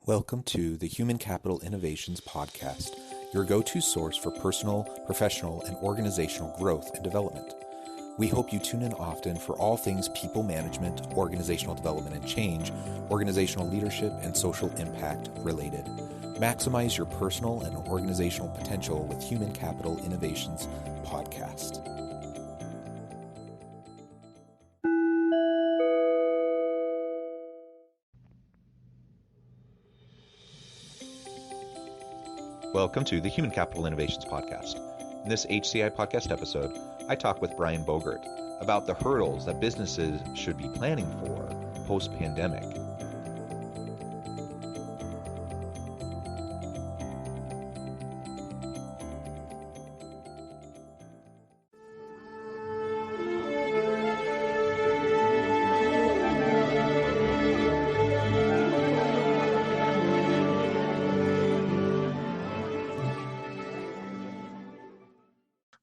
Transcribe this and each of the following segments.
Welcome to the Human Capital Innovations Podcast, your go-to source for personal, professional, and organizational growth and development. We hope you tune in often for all things people management, organizational development and change, organizational leadership, and social impact related. Maximize your personal and organizational potential with Human Capital Innovations Podcast. Welcome to the Human Capital Innovations Podcast. In this HCI podcast episode, I talk with Brian Bogert about the hurdles that businesses should be planning for post-pandemic.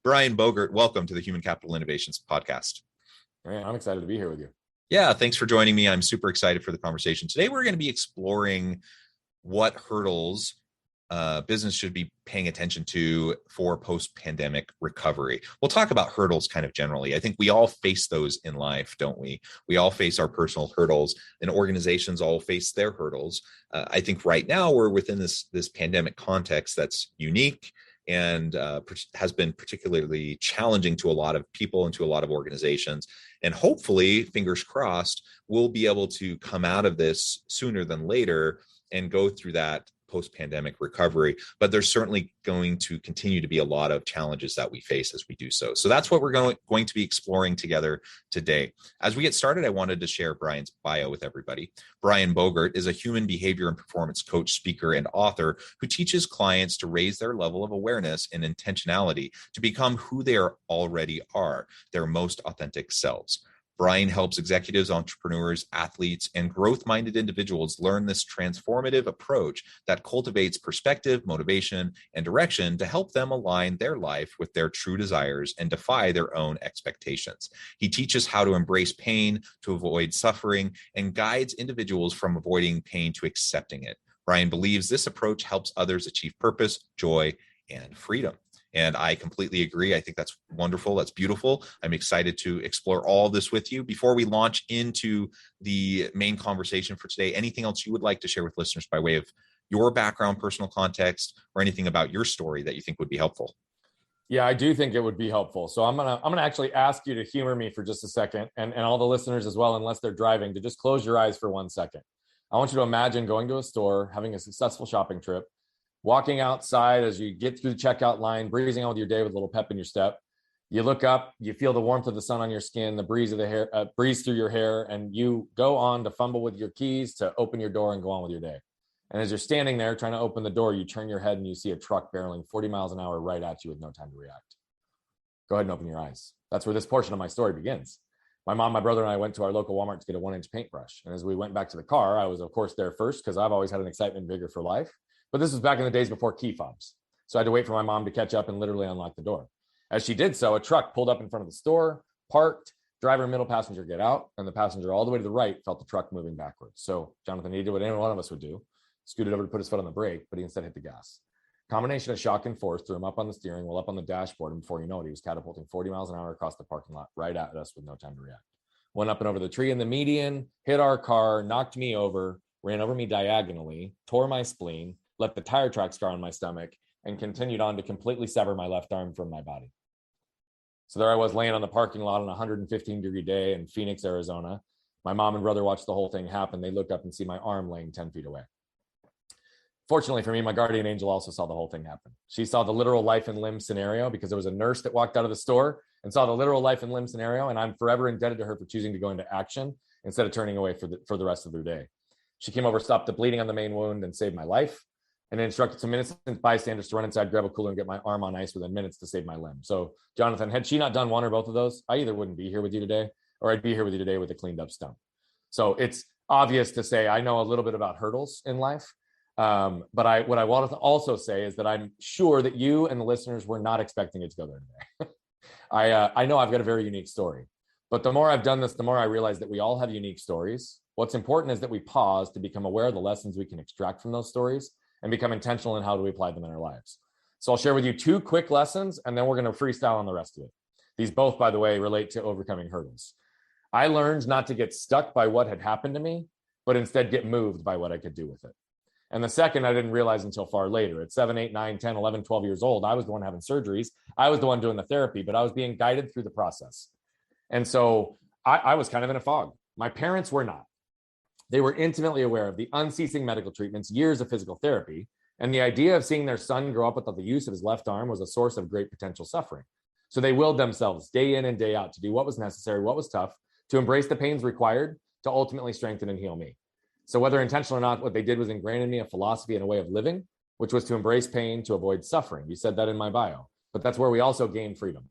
Brian Bogert, welcome to the Human Capital Innovations Podcast. Man, I'm excited to be here with you. Yeah, thanks for joining me. I'm super excited for the conversation. Today, we're going to be exploring what hurdles business should be paying attention to for post-pandemic recovery. We'll talk about hurdles kind of generally. I think we all face those in life, don't we? We all face our personal hurdles, and organizations all face their hurdles. I think right now we're within this pandemic context that's unique and has been particularly challenging to a lot of people and to a lot of organizations. And hopefully, fingers crossed, we'll be able to come out of this sooner than later and go through that post-pandemic recovery. But there's certainly going to continue to be a lot of challenges that we face as we do so. So that's what we're going to be exploring together today. As we get started, I wanted to share Brian's bio with everybody. Brian Bogert is a human behavior and performance coach, speaker, and author who teaches clients to raise their level of awareness and intentionality to become who they already are, their most authentic selves. Brian helps executives, entrepreneurs, athletes, and growth-minded individuals learn this transformative approach that cultivates perspective, motivation, and direction to help them align their life with their true desires and defy their own expectations. He teaches how to embrace pain, to avoid suffering, and guides individuals from avoiding pain to accepting it. Brian believes this approach helps others achieve purpose, joy, and freedom. And I completely agree. I think that's wonderful. That's beautiful. I'm excited to explore all this with you. Before we launch into the main conversation for today, anything else you would like to share with listeners by way of your background, personal context, or anything about your story that you think would be helpful? Yeah, I do think it would be helpful. So I'm gonna actually ask you to humor me for just a second, and all the listeners as well, unless they're driving, to just close your eyes for 1 second. I want you to imagine going to a store, having a successful shopping trip, walking outside as you get through the checkout line, breezing on with your day with a little pep in your step. You look up, you feel the warmth of the sun on your skin, the breeze of the hair, breeze through your hair, and you go on to fumble with your keys to open your door and go on with your day. And as you're standing there trying to open the door, you turn your head and you see a truck barreling 40 miles an hour right at you with no time to react. Go ahead and open your eyes. That's where this portion of my story begins. My mom, my brother, and I went to our local Walmart to get a 1-inch paintbrush. And as we went back to the car, I was, of course, there first because I've always had an excitement vigor for life. But this was back in the days before key fobs. So I had to wait for my mom to catch up and literally unlock the door. As she did so, a truck pulled up in front of the store, parked, driver and middle passenger get out, and the passenger all the way to the right felt the truck moving backwards. So Jonathan, he did what any one of us would do, scooted over to put his foot on the brake, but he instead hit the gas. Combination of shock and force threw him up on the steering wheel, up on the dashboard, and before you know it, he was catapulting 40 miles an hour across the parking lot right at us with no time to react. Went up and over the tree in the median, hit our car, knocked me over, ran over me diagonally, tore my spleen, left the tire track scar on my stomach, and continued on to completely sever my left arm from my body. So there I was laying on the parking lot on a 115-degree day in Phoenix, Arizona. My mom and brother watched the whole thing happen. They looked up and see my arm laying 10 feet away. Fortunately for me, my guardian angel also saw the whole thing happen. She saw the literal life and limb scenario because there was a nurse that walked out of the store and saw the literal life and limb scenario, and I'm forever indebted to her for choosing to go into action instead of turning away for the rest of the day. She came over, stopped the bleeding on the main wound, and saved my life, and then instructed some innocent bystanders to run inside, grab a cooler, and get my arm on ice within minutes to save my limb. So, Jonathan, had she not done one or both of those, I either wouldn't be here with you today, or I'd be here with you today with a cleaned up stump. So it's obvious to say I know a little bit about hurdles in life. But what I want to also say is that I'm sure that you and the listeners were not expecting it to go there today. I know I've got a very unique story, but the more I've done this, the more I realize that we all have unique stories. What's important is that we pause to become aware of the lessons we can extract from those stories and become intentional in how do we apply them in our lives. So I'll share with you 2 quick lessons, and then we're going to freestyle on the rest of it. These both, by the way, relate to overcoming hurdles. I learned not to get stuck by what had happened to me, but instead get moved by what I could do with it. And the second, I didn't realize until far later. At 7, 8, 9, 10, 11, 12 years old, I was the one having surgeries. I was the one doing the therapy, but I was being guided through the process. And so I was kind of in a fog. My parents were not. They were intimately aware of the unceasing medical treatments, years of physical therapy, and the idea of seeing their son grow up without the use of his left arm was a source of great potential suffering. So they willed themselves day in and day out to do what was necessary, what was tough, to embrace the pains required to ultimately strengthen and heal me. So whether intentional or not, what they did was ingrain in me a philosophy and a way of living, which was to embrace pain, to avoid suffering. You said that in my bio, but that's where we also gain freedom.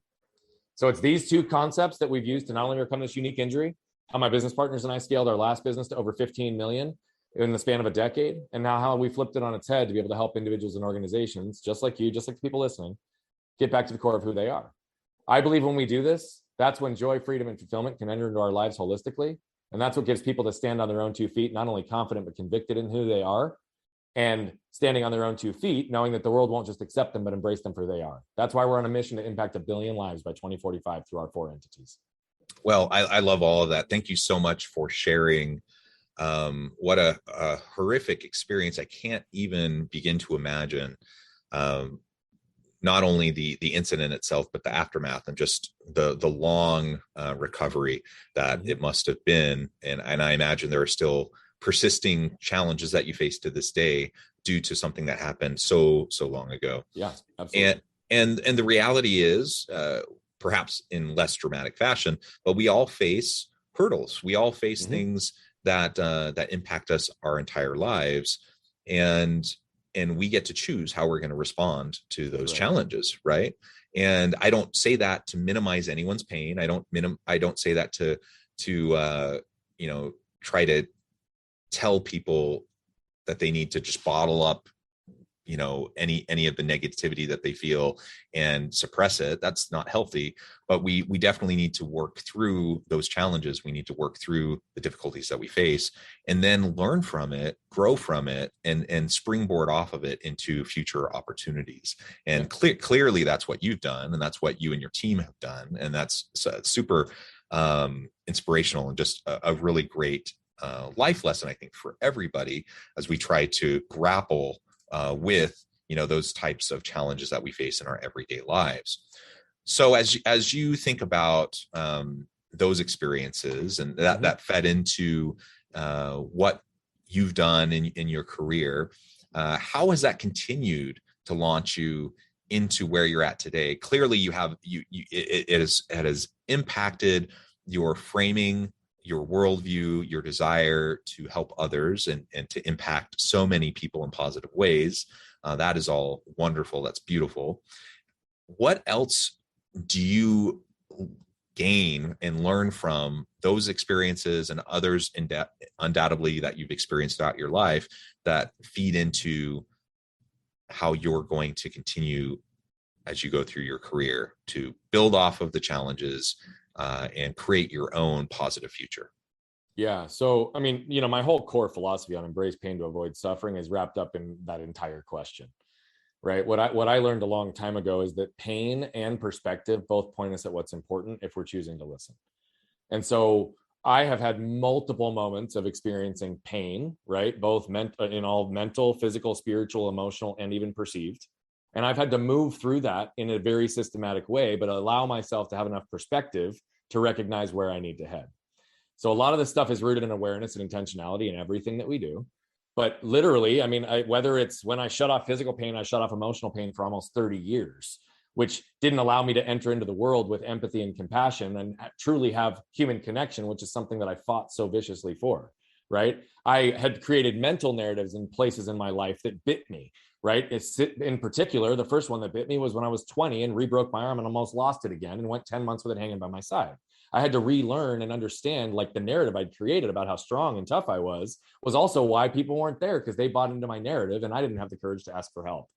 So it's these 2 concepts that we've used to not only overcome this unique injury. My business partners and I scaled our last business to over 15 million in the span of a decade. And now how we flipped it on its head to be able to help individuals and organizations, just like you, just like the people listening, get back to the core of who they are. I believe when we do this, that's when joy, freedom, and fulfillment can enter into our lives holistically. And that's what gives people to stand on their own 2 feet, not only confident, but convicted in who they are, and standing on their own 2 feet, knowing that the world won't just accept them, but embrace them for who they are. That's why we're on a mission to impact 1 billion lives by 2045 through our 4 entities. Well, I love all of that. Thank you so much for sharing. What a horrific experience. I can't even begin to imagine not only the incident itself, but the aftermath and just the long recovery that it must have been. And I imagine there are still persisting challenges that you face to this day due to something that happened so long ago. Yeah, absolutely. And the reality is, perhaps in less dramatic fashion, but we all face hurdles. We all face things that impact us our entire lives, and we get to choose how we're going to respond to those challenges, right? And I don't say that to minimize anyone's pain. I don't say that to try to tell people that they need to just bottle up any of the negativity that they feel and suppress it. That's not healthy, but we definitely need to work through those challenges. We need to work through the difficulties that we face and then learn from it, grow from it, and springboard off of it into future opportunities. And clearly that's what you've done, and that's what you and your team have done. And that's super inspirational and just a really great life lesson, I think, for everybody as we try to grapple with those types of challenges that we face in our everyday lives. So as you think about those experiences and that fed into what you've done in your career, how has that continued to launch you into where you're at today? Clearly, it has impacted your framing, your worldview, your desire to help others and to impact so many people in positive ways. That is all wonderful. That's beautiful. What else do you gain and learn from those experiences and others undoubtedly that you've experienced throughout your life that feed into how you're going to continue as you go through your career to build off of the challenges and create your own positive future? Yeah. So, my whole core philosophy on embrace pain to avoid suffering is wrapped up in that entire question, right? What I learned a long time ago is that pain and perspective both point us at what's important if we're choosing to listen. And so I have had multiple moments of experiencing pain, right? Both in all mental, physical, spiritual, emotional, and even perceived. And I've had to move through that in a very systematic way, but allow myself to have enough perspective to recognize where I need to head. So a lot of this stuff is rooted in awareness and intentionality in everything that we do. But literally, whether it's when I shut off physical pain, I shut off emotional pain for almost 30 years, which didn't allow me to enter into the world with empathy and compassion and truly have human connection, which is something that I fought so viciously for, right? I had created mental narratives in places in my life that bit me, right? In particular, the first one that bit me was when I was 20 and re-broke my arm and almost lost it again and went 10 months with it hanging by my side. I had to relearn and understand the narrative I'd created about how strong and tough I was also why people weren't there, because they bought into my narrative and I didn't have the courage to ask for help.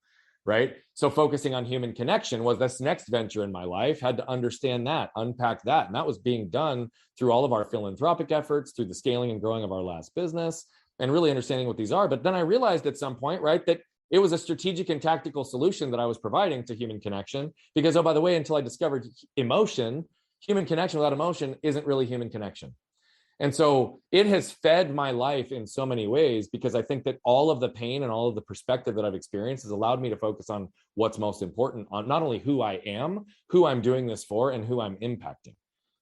right? So focusing on human connection was this next venture in my life, had to understand that, unpack that. And that was being done through all of our philanthropic efforts, through the scaling and growing of our last business, and really understanding what these are. But then I realized at some point, right, that it was a strategic and tactical solution that I was providing to human connection. Because, oh, by the way, until I discovered emotion, human connection without emotion isn't really human connection. And so it has fed my life in so many ways, because I think that all of the pain and all of the perspective that I've experienced has allowed me to focus on what's most important, on not only who I am, who I'm doing this for, and who I'm impacting,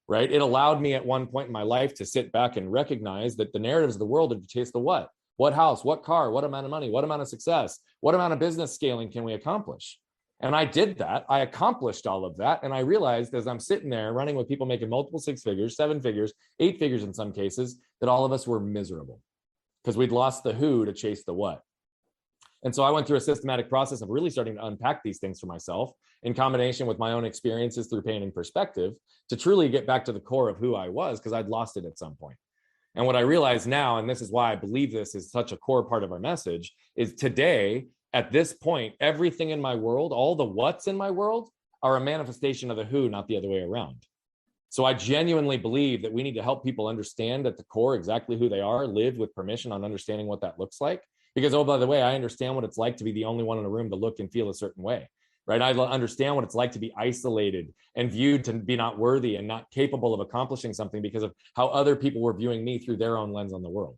right? It allowed me at one point in my life to sit back and recognize that the narratives of the world are to chase the what? What house, what car, what amount of money, what amount of success, what amount of business scaling can we accomplish? And I did that. I accomplished all of that. And I realized as I'm sitting there running with people making multiple 6 figures, 7 figures, 8 figures in some cases, that all of us were miserable because we'd lost the who to chase the what. And so I went through a systematic process of really starting to unpack these things for myself in combination with my own experiences through pain and perspective to truly get back to the core of who I was, because I'd lost it at some point. And what I realize now, and this is why I believe this is such a core part of our message, is today, at this point, everything in my world, all the what's in my world are a manifestation of the who, not the other way around. So I genuinely believe that we need to help people understand at the core exactly who they are, live with permission on understanding what that looks like. Because, oh, by the way, I understand what it's like to be the only one in a room to look and feel a certain way, right? I understand what it's like to be isolated and viewed to be not worthy and not capable of accomplishing something because of how other people were viewing me through their own lens on the world,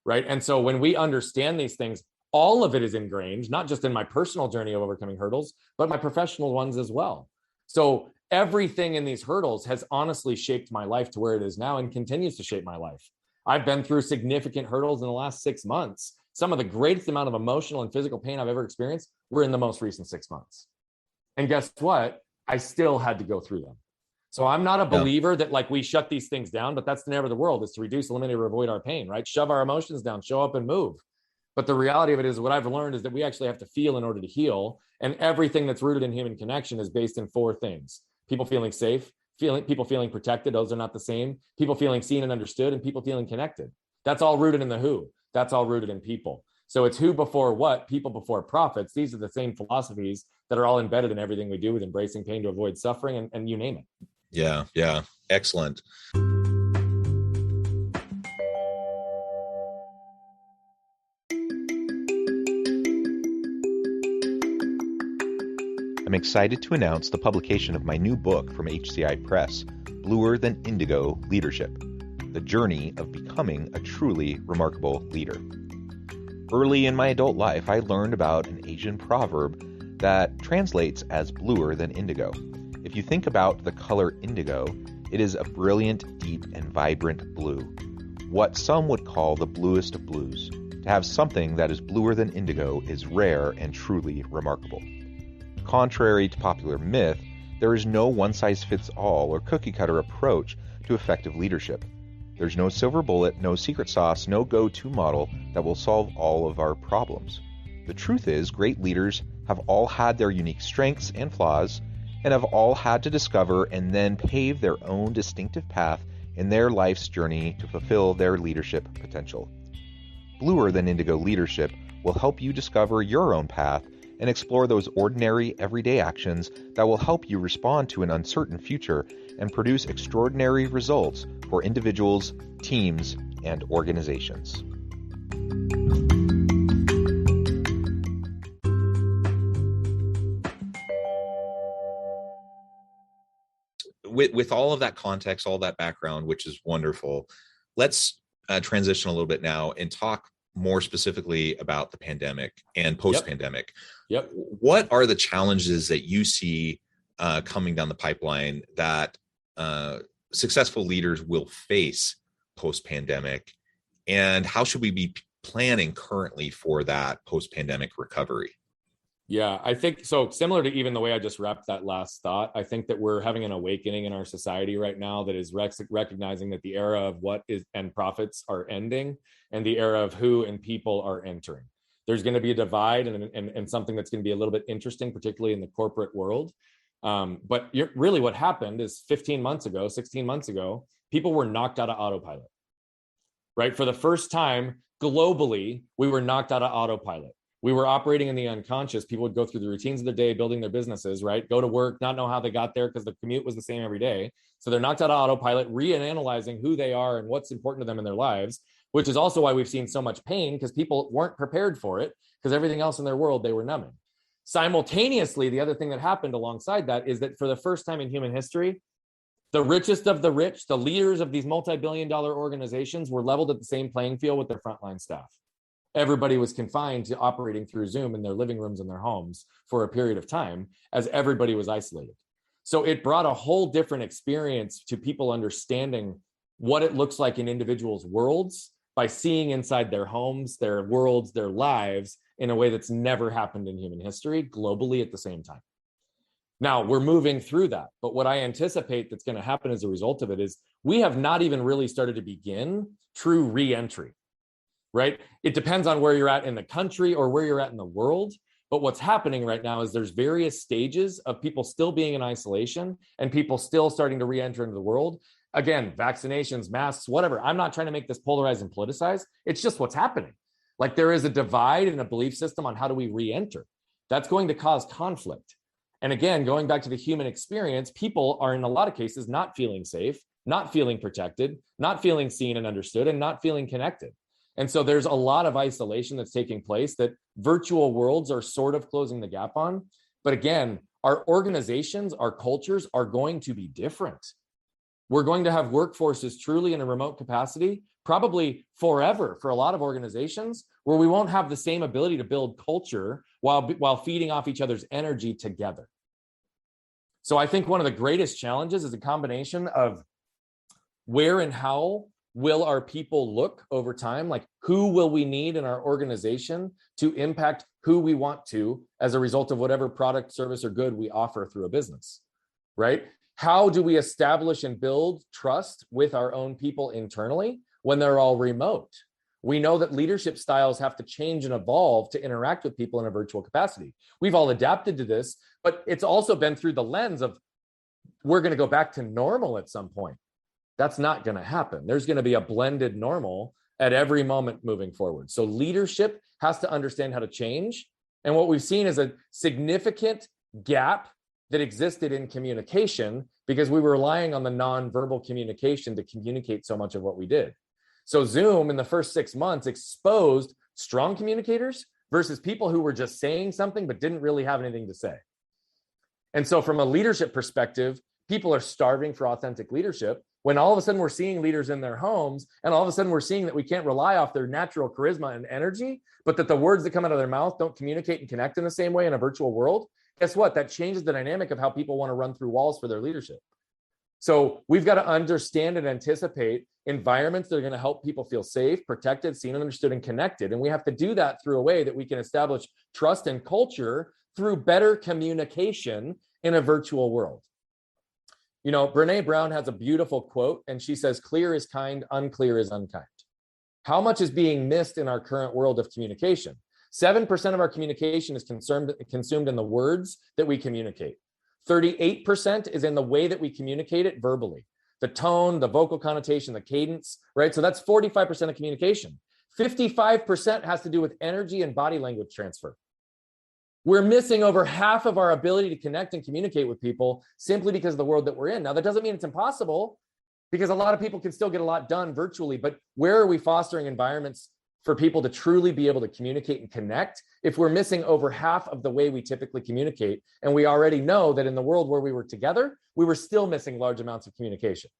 right? And so when we understand these things, all of it is ingrained, not just in my personal journey of overcoming hurdles, but my professional ones as well. So everything in these hurdles has honestly shaped my life to where it is now and continues to shape my life. I've been through significant hurdles in the last 6 months. Some of the greatest amount of emotional and physical pain I've ever experienced were in the most recent 6 months. And guess what? I still had to go through them. So I'm not a believer that like we shut these things down, but that's the narrative of the world, is to reduce, eliminate, or avoid our pain, right? Shove our emotions down, show up and move. But the reality of it is, what I've learned is that we actually have to feel in order to heal. And everything that's rooted in human connection is based in 4 things: people feeling safe, people feeling protected. Those are not the same. People feeling seen and understood, and people feeling connected. That's all rooted in the who. That's all rooted in people. So it's who before what, people before profits. These are the same philosophies that are all embedded in everything we do, with embracing pain to avoid suffering, and you name it. Yeah. Yeah. Excellent. I'm excited to announce the publication of my new book from HCI Press, Bluer Than Indigo Leadership: The Journey of Becoming a Truly Remarkable Leader. Early in my adult life, I learned about an Asian proverb that translates as bluer than indigo. If you think about the color indigo, it is a brilliant, deep, and vibrant blue, what some would call the bluest of blues. To have something that is bluer than indigo is rare and truly remarkable. Contrary to popular myth, there is no one-size-fits-all or cookie-cutter approach to effective leadership. There's no silver bullet, no secret sauce, no go-to model that will solve all of our problems. The truth is, great leaders have all had their unique strengths and flaws, and have all had to discover and then pave their own distinctive path in their life's journey to fulfill their leadership potential. Bluer Than Indigo Leadership will help you discover your own path and explore those ordinary, everyday actions that will help you respond to an uncertain future and produce extraordinary results for individuals, teams, and organizations. With all of that context, all that background, which is wonderful, let's transition a little bit now and talk more specifically about the pandemic and post-pandemic. Yep. What are the challenges that you see coming down the pipeline that successful leaders will face post-pandemic, and how should we be planning currently for that post-pandemic recovery? Yeah, I think so. Similar to even the way I just wrapped that last thought, I think that we're having an awakening in our society right now that is recognizing that the era of what is and profits are ending, and the era of who and people are entering. There's going to be a divide and something that's going to be a little bit interesting, particularly in the corporate world. But really what happened is 16 months ago, people were knocked out of autopilot, right? For the first time globally, we were knocked out of autopilot. We were operating in the unconscious. People would go through the routines of their day, building their businesses, right? Go to work, not know how they got there because the commute was the same every day. So they're knocked out of autopilot, reanalyzing who they are and what's important to them in their lives, which is also why we've seen so much pain, because people weren't prepared for it, because everything else in their world they were numbing. Simultaneously, the other thing that happened alongside that is that for the first time in human history, the richest of the rich, the leaders of these multi-billion-dollar organizations, were leveled at the same playing field with their frontline staff. Everybody was confined to operating through Zoom in their living rooms and their homes for a period of time as everybody was isolated. So it brought a whole different experience to people understanding what it looks like in individuals' worlds by seeing inside their homes, their worlds, their lives in a way that's never happened in human history globally at the same time. Now, we're moving through that, but what I anticipate that's going to happen as a result of it is we have not even really started to begin true re-entry. Right? It depends on where you're at in the country or where you're at in the world. But what's happening right now is there's various stages of people still being in isolation and people still starting to re-enter into the world. Again, vaccinations, masks, whatever. I'm not trying to make this polarized and politicized. It's just what's happening. Like there is a divide in a belief system on how do we re-enter. That's going to cause conflict. And again, going back to the human experience, people are in a lot of cases not feeling safe, not feeling protected, not feeling seen and understood, and not feeling connected. And so there's a lot of isolation that's taking place that virtual worlds are sort of closing the gap on. But again, our organizations, our cultures are going to be different. We're going to have workforces truly in a remote capacity, probably forever for a lot of organizations, where we won't have the same ability to build culture while feeding off each other's energy together. So I think one of the greatest challenges is a combination of where and how will our people look over time? Like, who will we need in our organization to impact who we want to as a result of whatever product, service, or good we offer through a business, right? How do we establish and build trust with our own people internally when they're all remote? We know that leadership styles have to change and evolve to interact with people in a virtual capacity. We've all adapted to this, but it's also been through the lens of we're going to go back to normal at some point. That's not going to happen. There's going to be a blended normal at every moment moving forward. So leadership has to understand how to change. And what we've seen is a significant gap that existed in communication because we were relying on the nonverbal communication to communicate so much of what we did. So Zoom in the first 6 months exposed strong communicators versus people who were just saying something but didn't really have anything to say. And so from a leadership perspective, people are starving for authentic leadership when all of a sudden we're seeing leaders in their homes and all of a sudden we're seeing that we can't rely off their natural charisma and energy, but that the words that come out of their mouth don't communicate and connect in the same way in a virtual world. Guess what? That changes the dynamic of how people want to run through walls for their leadership. So we've got to understand and anticipate environments that are going to help people feel safe, protected, seen, understood, and connected. And we have to do that through a way that we can establish trust and culture through better communication in a virtual world. You know, Brene Brown has a beautiful quote, and she says, clear is kind, unclear is unkind. How much is being missed in our current world of communication? 7% of our communication is consumed in the words that we communicate. 38% is in the way that we communicate it verbally. The tone, the vocal connotation, the cadence, right? So that's 45% of communication. 55% has to do with energy and body language transfer. We're missing over half of our ability to connect and communicate with people simply because of the world that we're in. Now, that doesn't mean it's impossible because a lot of people can still get a lot done virtually, but where are we fostering environments for people to truly be able to communicate and connect if we're missing over half of the way we typically communicate? And we already know that in the world where we were together, we were still missing large amounts of communication.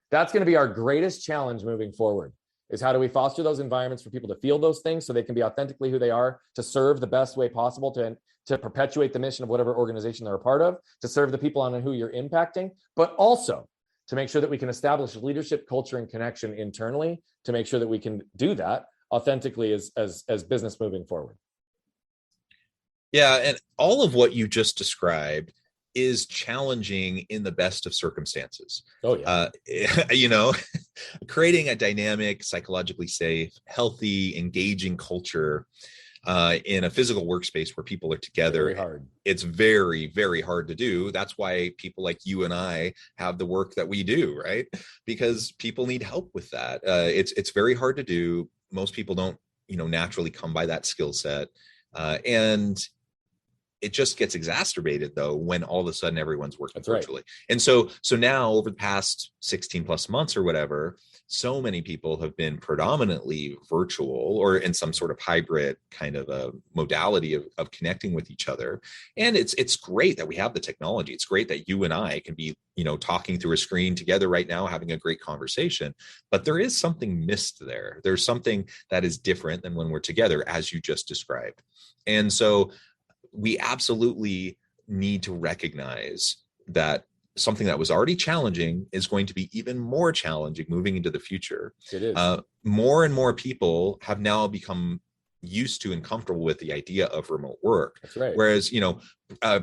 That's going to be our greatest challenge moving forward, is how do we foster those environments for people to feel those things so they can be authentically who they are, to serve the best way possible, to perpetuate the mission of whatever organization they're a part of, to serve the people on who you're impacting, but also to make sure that we can establish leadership, culture, and connection internally to make sure that we can do that authentically as business moving forward. Yeah, and all of what you just described is challenging in the best of circumstances. Oh, yeah. You know, creating a dynamic, psychologically safe, healthy, engaging culture in a physical workspace where people are together. Very hard. It's very, very hard to do. That's why people like you and I have the work that we do, right? Because people need help with that. It's very hard to do. Most people don't, naturally come by that skill set. And it just gets exacerbated though when all of a sudden everyone's working That's right. virtually. And so now over the past 16 plus months or whatever, so many people have been predominantly virtual or in some sort of hybrid kind of a modality of connecting with each other. And it's great that we have the technology. It's great that you and I can be, talking through a screen together right now, having a great conversation. But there is something missed there. There's something that is different than when we're together, as you just described. And so we absolutely need to recognize that something that was already challenging is going to be even more challenging moving into the future. It is. More and more people have now become used to and comfortable with the idea of remote work. That's right. Whereas,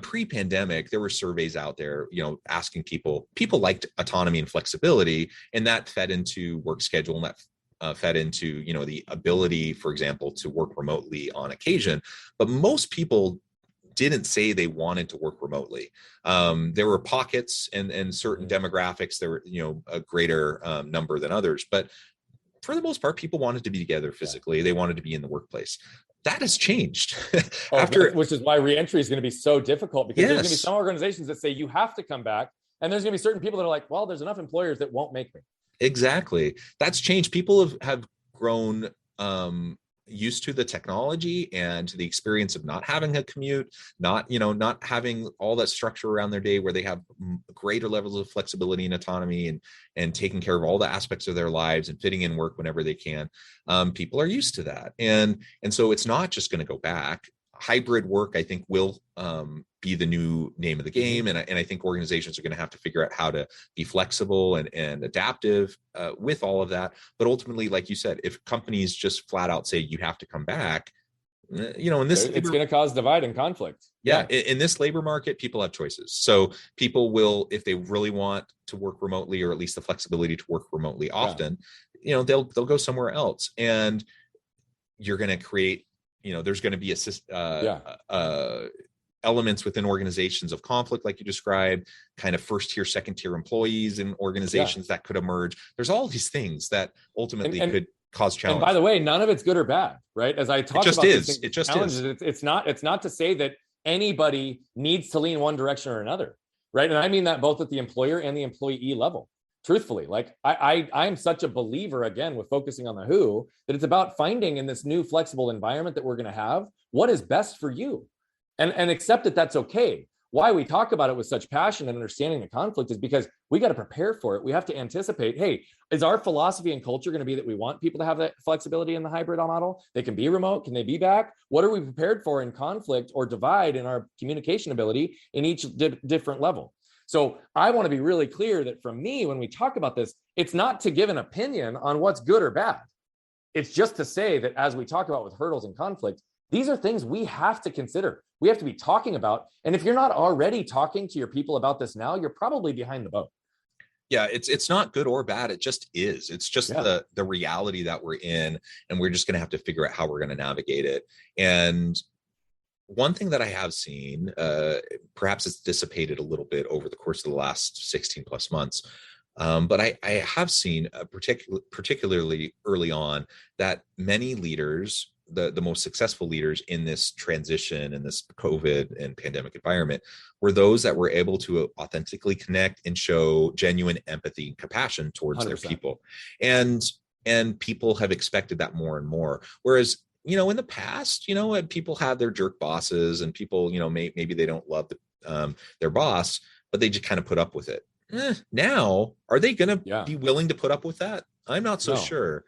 pre-pandemic, there were surveys out there, asking people liked autonomy and flexibility, and that fed into work schedule, and that fed into, the ability, for example, to work remotely on occasion. But most people didn't say they wanted to work remotely. There were pockets and certain demographics. There were, a greater number than others, but for the most part, people wanted to be together physically. Yeah. They wanted to be in the workplace. That has changed. Which is why reentry is going to be so difficult, because there's going to be some organizations that say you have to come back, and there's going to be certain people that are like, well, there's enough employers that won't make me. Exactly. That's changed. People have grown used to the technology and to the experience of not having a commute, not having all that structure around their day, where they have greater levels of flexibility and autonomy and taking care of all the aspects of their lives and fitting in work whenever they can. People are used to that. And so it's not just going to go back. Hybrid work, I think, will be the new name of the game. And I think organizations are going to have to figure out how to be flexible and adaptive with all of that. But ultimately, like you said, if companies just flat out say you have to come back, in this, it's going to cause divide and conflict. Yeah. In this labor market, people have choices. So people will, if they really want to work remotely, or at least the flexibility to work remotely often, they'll go somewhere else. And you're going to create, there's going to be elements within organizations of conflict, like you described, kind of first tier, second tier employees in organizations that could emerge. There's all these things that ultimately could cause challenge. And by the way, none of it's good or bad, right? As I talk about it just is. It's not to say that anybody needs to lean one direction or another, right? And I mean that both at the employer and the employee level. Truthfully, like I'm such a believer, again, with focusing on the who, that it's about finding in this new flexible environment that we're going to have what is best for you, and accept that that's okay. Why we talk about it with such passion and understanding the conflict is because we got to prepare for it. We have to anticipate, hey, is our philosophy and culture going to be that we want people to have that flexibility in the hybrid model? They can be remote. Can they be back? What are we prepared for in conflict or divide in our communication ability in each different level? So I want to be really clear that from me, when we talk about this, it's not to give an opinion on what's good or bad. It's just to say that as we talk about with hurdles and conflict, these are things we have to consider. We have to be talking about. And if you're not already talking to your people about this now, you're probably behind the boat. Yeah, it's not good or bad. It just is. It's just the reality that we're in, and we're just going to have to figure out how we're going to navigate it. And one thing that I have seen, perhaps it's dissipated a little bit over the course of the last 16 plus months, but I have seen, particularly early on, that many leaders, the most successful leaders in this transition, in this COVID and pandemic environment, were those that were able to authentically connect and show genuine empathy and compassion towards 100%. Their people. And people have expected that more and more. Whereas, in the past, people had their jerk bosses, and people, maybe they don't love their boss, but they just kind of put up with it. Now, are they going to be willing to put up with that? I'm not so sure.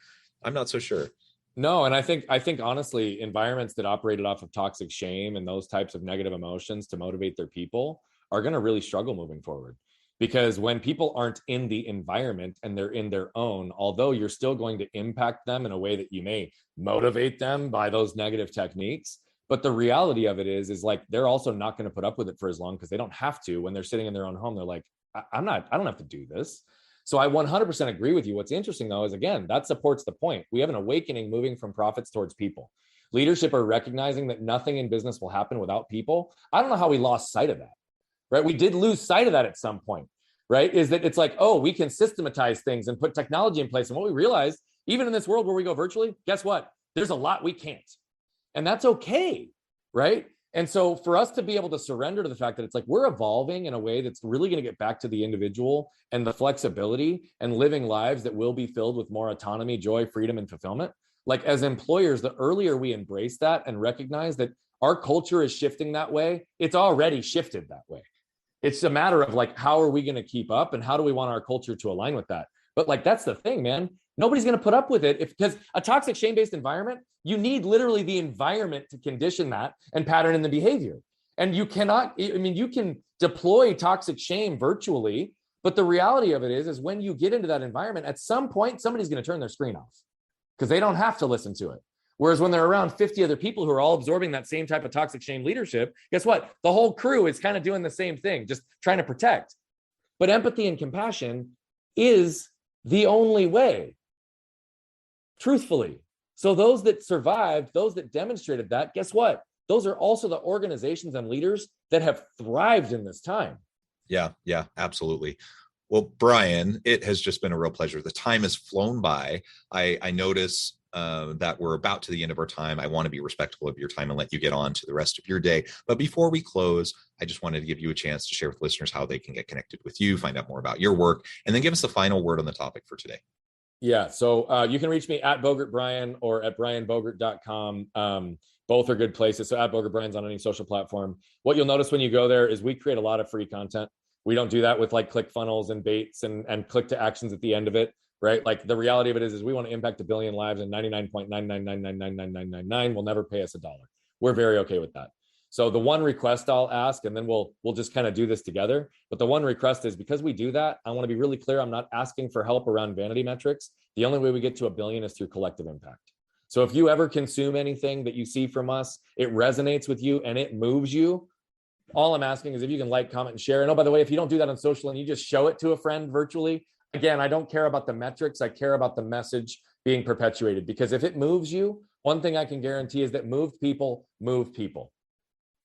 No, and I think honestly, environments that operated off of toxic shame and those types of negative emotions to motivate their people are going to really struggle moving forward. Because when people aren't in the environment and they're in their own, although you're still going to impact them in a way that you may motivate them by those negative techniques, but the reality of it is like they're also not going to put up with it for as long, because they don't have to. When they're sitting in their own home, they're like, I don't have to do this. So I 100% agree with you. What's interesting though is, again, that supports the point. We have an awakening moving from profits towards people. Leadership are recognizing that nothing in business will happen without people. I don't know how we lost sight of that. Right? We did lose sight of that at some point, right? Is that it's like, oh, we can systematize things and put technology in place. And what we realized, even in this world where we go virtually, guess what? There's a lot we can't. And that's okay. right? And so for us to be able to surrender to the fact that it's like we're evolving in a way that's really going to get back to the individual and the flexibility and living lives that will be filled with more autonomy, joy, freedom, and fulfillment. Like as employers, the earlier we embrace that and recognize that our culture is shifting that way, it's already shifted that way. It's a matter of like, how are we going to keep up and how do we want our culture to align with that? But like, that's the thing, man. Nobody's going to put up with it because a toxic shame-based environment, you need literally the environment to condition that and pattern in the behavior. And you cannot, I mean, you can deploy toxic shame virtually, but the reality of it is when you get into that environment, at some point, somebody's going to turn their screen off because they don't have to listen to it. Whereas when they're around 50 other people who are all absorbing that same type of toxic shame leadership, guess what? The whole crew is kind of doing the same thing, just trying to protect. But empathy and compassion is the only way, truthfully. So those that survived, those that demonstrated that, guess what? Those are also the organizations and leaders that have thrived in this time. Yeah, absolutely. Well, Brian, it has just been a real pleasure. The time has flown by. I notice that we're about to the end of our time. I want to be respectful of your time and let you get on to the rest of your day. But before we close, I just wanted to give you a chance to share with listeners how they can get connected with you, find out more about your work, and then give us the final word on the topic for today. Yeah, so you can reach me at Bogert Brian or at brianbogert.com. Both are good places. So at Bogert Brian's on any social platform. What you'll notice when you go there is we create a lot of free content. We don't do that with like click funnels and baits and click to actions at the end of it, right? Like the reality of it is we want to impact 1 billion lives, and 99.9999999 will never pay us $1. We're very okay with that. So the one request I'll ask, and then we'll just kind of do this together. But the one request is, because we do that, I want to be really clear. I'm not asking for help around vanity metrics. The only way we get to 1 billion is through collective impact. So if you ever consume anything that you see from us, it resonates with you and it moves you, all I'm asking is if you can like, comment, and share. And oh, by the way, if you don't do that on social and you just show it to a friend virtually, again, I don't care about the metrics. I care about the message being perpetuated. Because if it moves you, one thing I can guarantee is that moved people move people.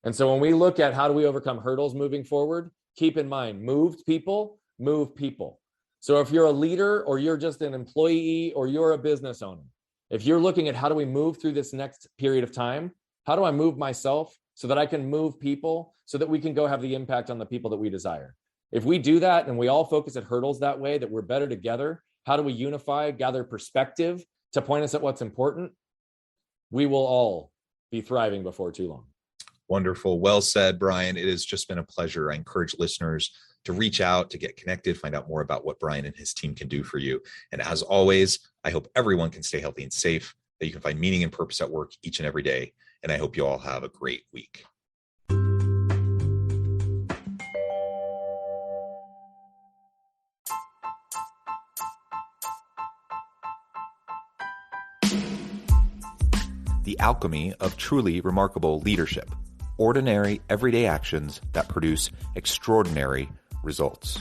And so when we look at how do we overcome hurdles moving forward, keep in mind, moved people move people. So if you're a leader or you're just an employee or you're a business owner, if you're looking at how do we move through this next period of time, how do I move myself so that I can move people so that we can go have the impact on the people that we desire? If we do that and we all focus at hurdles that way, that we're better together, how do we unify, gather perspective to point us at what's important? We will all be thriving before too long. Wonderful. Well said, Brian. It has just been a pleasure. I encourage listeners to reach out, to get connected, find out more about what Brian and his team can do for you. And as always, I hope everyone can stay healthy and safe, that you can find meaning and purpose at work each and every day. And I hope you all have a great week. The alchemy of truly remarkable leadership. Ordinary, everyday actions that produce extraordinary results.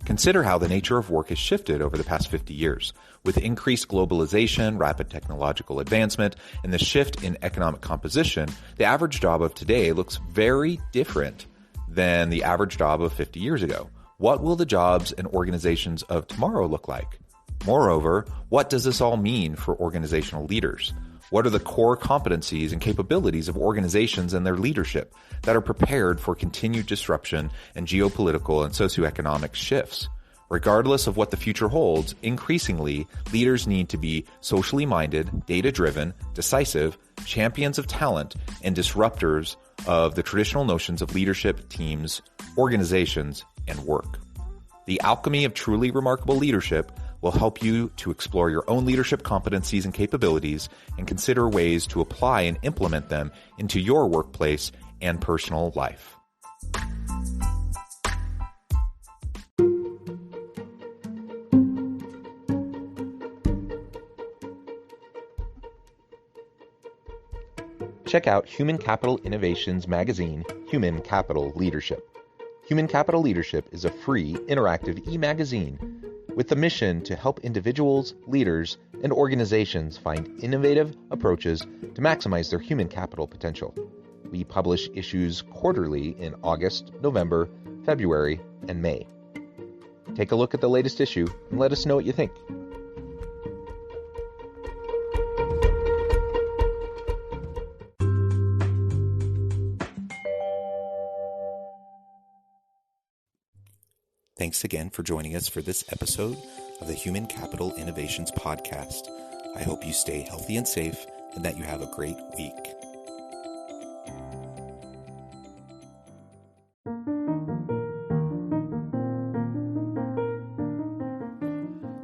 Consider how the nature of work has shifted over the past 50 years. With increased globalization, rapid technological advancement, and the shift in economic composition, the average job of today looks very different than the average job of 50 years ago. What will the jobs and organizations of tomorrow look like? Moreover, what does this all mean for organizational leaders? What are the core competencies and capabilities of organizations and their leadership that are prepared for continued disruption and geopolitical and socioeconomic shifts? Regardless of what the future holds, increasingly, leaders need to be socially minded, data-driven, decisive, champions of talent, and disruptors of the traditional notions of leadership, teams, organizations, and work. The alchemy of truly remarkable leadership will help you to explore your own leadership competencies and capabilities and consider ways to apply and implement them into your workplace and personal life. Check out Human Capital Innovations magazine, Human Capital Leadership. Human Capital Leadership is a free, interactive e-magazine with the mission to help individuals, leaders, and organizations find innovative approaches to maximize their human capital potential. We publish issues quarterly in August, November, February, and May. Take a look at the latest issue and let us know what you think. Thanks again for joining us for this episode of the Human Capital Innovations Podcast. I hope you stay healthy and safe and that you have a great week.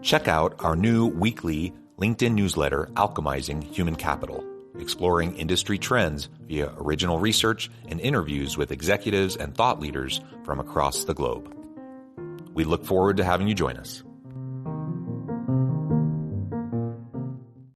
Check out our new weekly LinkedIn newsletter, Alchemizing Human Capital, exploring industry trends via original research and interviews with executives and thought leaders from across the globe. We look forward to having you join us.